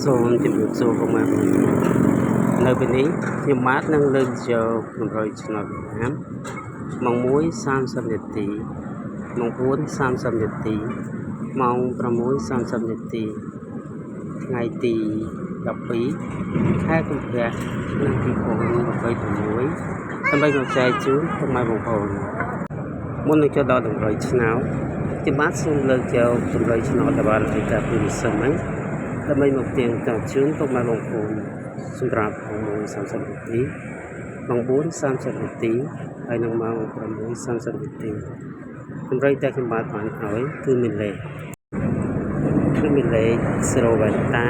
សូមជម្រាបសួរពុកម៉ែបងប្អូននៅពេលនេះខ្ញុំបាទនឹងលើកយក100ឆ្នោតវៀតណាមម៉ោង 1:30 នាទីម៉ោង 4:30 នាទីម៉ោង 6:30 នាទីថ្ងៃទី12ខែកុម្ភៈឆ្នាំ2026ដើម្បីមកចែកជូនពុកម៉ែបងប្អូនមុននឹងចូលដល់100ឆ្នោតខ្ញុំបាទសូមលើកយក100ឆ្នោតដែលបានរៀបការពីម្សិលមិញដើម្បីមកទៀងទាត់ជូនពុកម៉ែបងប្អូនសម្រាប់ម៉ោង 1:30 នាទីម៉ោង 4:30 នាទីហើយនិងម៉ោង 6:30 នាទីតម្រូវតែខ្ញុំបាទបានឲ្យគឺមានលេខ0វ៉ែនតា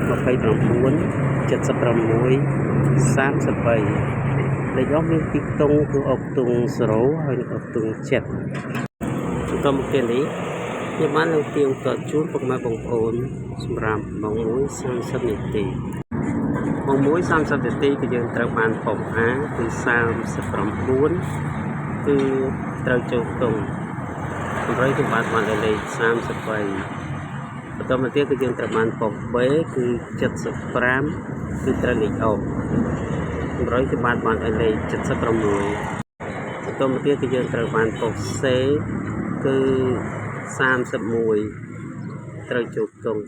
29 76 33លេខអស់មានពីខ្ទង់គឺអុកខ្ទង់0ហើយនិងអុកខ្ទង់7បន្តមកទៀតនេះខ្ញុំបាននឹងទៀងទាត់ជូនពុកម៉ែបងប្អូនសម្រាប់ម៉ោង 1:30 នាទីម៉ោង 1:30 នាទីគឺយើងត្រូវបានពុក A គឺ39គឺត្រូវចូលខ្ទង់តម្រូវខ្ញុំបានលេខ33បន្តមកទៀតគឺយើងត្រូវបានពុក B គឺ75គឺត្រូវលេខអុកតម្រូវខ្ញុំបានលេខ76បន្តមកទៀតគឺយើងត្រូវបានពុក C គឺ31ត្រូវចូលខ្ទង់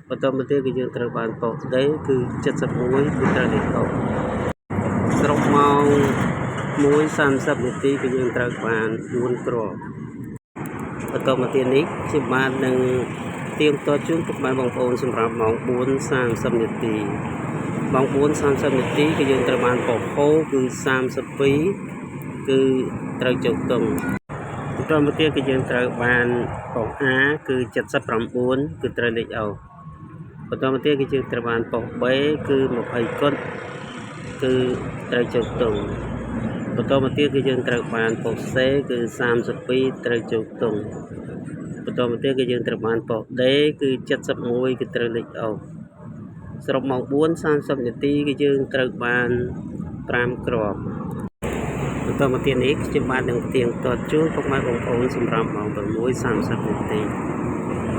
បន្តមកទៀតគឺយើងត្រូវបានពុក D គឺ71គឺត្រូវលេខអុកស្រុកម៉ោង 1:30 នាទីគឺយើងត្រូវបាន4គ្រាប់បន្តមកទៀតនេះខ្ញុំបាននឹងទៀងទាត់ជូនពុកម៉ែបងប្អូនសម្រាប់ម៉ោង 4:30 នាទីម៉ោង 4:30 នាទីគឺយើងត្រូវបានពុក O គឺ32គឺត្រូវចូលខ្ទង់បន្តមកទៀតគឺយើងត្រូវបានពុក A គឺ79គឺត្រូវលេខអុកបន្តមកទៀតគឺយើងត្រូវបានពុក B គឺ20គុតគឺត្រូវចូលខ្ទង់បន្តមកទៀតគឺយើងត្រូវបានពុក C គឺ32ត្រូវចូលខ្ទង់បន្តមកទៀតគឺយើងត្រូវបានពុក D គឺ71គឺត្រូវលេខអុកសរុបម៉ោង 4:30 នាទីគឺយើងត្រូវបាន5គ្រាប់បន្តមកទៀតនេះខ្ញុំបាននឹងទៀងទាត់ជូនពុកម៉ែបងប្អូនសម្រាប់ម៉ោង 6:30 នាទី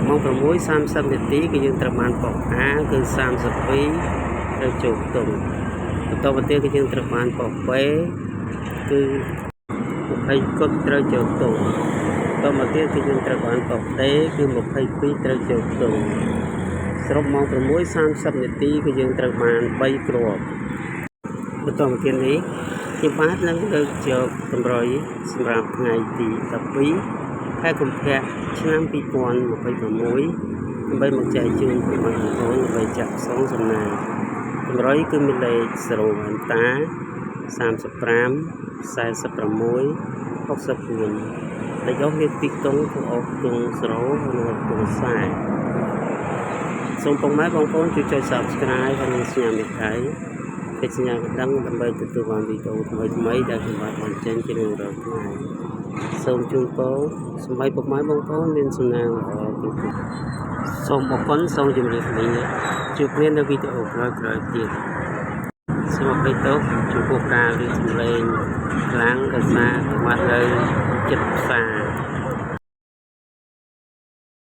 ម៉ោង 6:30 នាទីគឺយើងត្រូវបានពុក A គឺ32ត្រូវចូលខ្ទង់បន្តមកទៀតគឺយើងត្រូវបានពុក B គឺ20គុតត្រូវចូលខ្ទង់បន្តមកទៀតគឺយើងត្រូវបានពុក D គឺ22ត្រូវចូលខ្ទង់សរុបម៉ោង 6:30 នាទីគឺយើងត្រូវបាន3គ្រាប់បន្តមកទៀតនេះខ្ញុំបាទនឹងលើកយកតម្រុយសម្រាប់ថ្ងៃទី12ខែកុម្ភៈឆ្នាំ2026ដើម្បីមកចែកជូនពុកម៉ែបងប្អូនដើម្បីចាក់ផ្សងសំណាងតម្រុយគឺមានលេខ0វ៉ែនតា35 46 64លេខអុកមានពីខ្ទង់គឺអុកខ្ទង់0និងអុកខ្ទង់40សូមពុកម៉ែបងប្អូនជួយចុច Subscribe ហើយនិងសញ្ញាមេដៃកិច្ចសញ្ញាកណ្ដឹងដើម្បីទទួលបានវីដេអូថ្មីៗដែលខ្ញុំបានបញ្ចេញជារៀងរាល់ថ្ងៃសូមជូនពរសូមឲ្យពុកម៉ែបងប្អូនមានសំណាងល្អគ្រប់ៗសូមអរគុណសូមជម្រាបលាជួបគ្នានៅវីដេអូក្រោយៗទៀតសូមអភ័យទោសចំពោះការរៀបសម្លេងខ្លាំងដោយសារខ្ញុំបាននៅចិត្តផ្សារ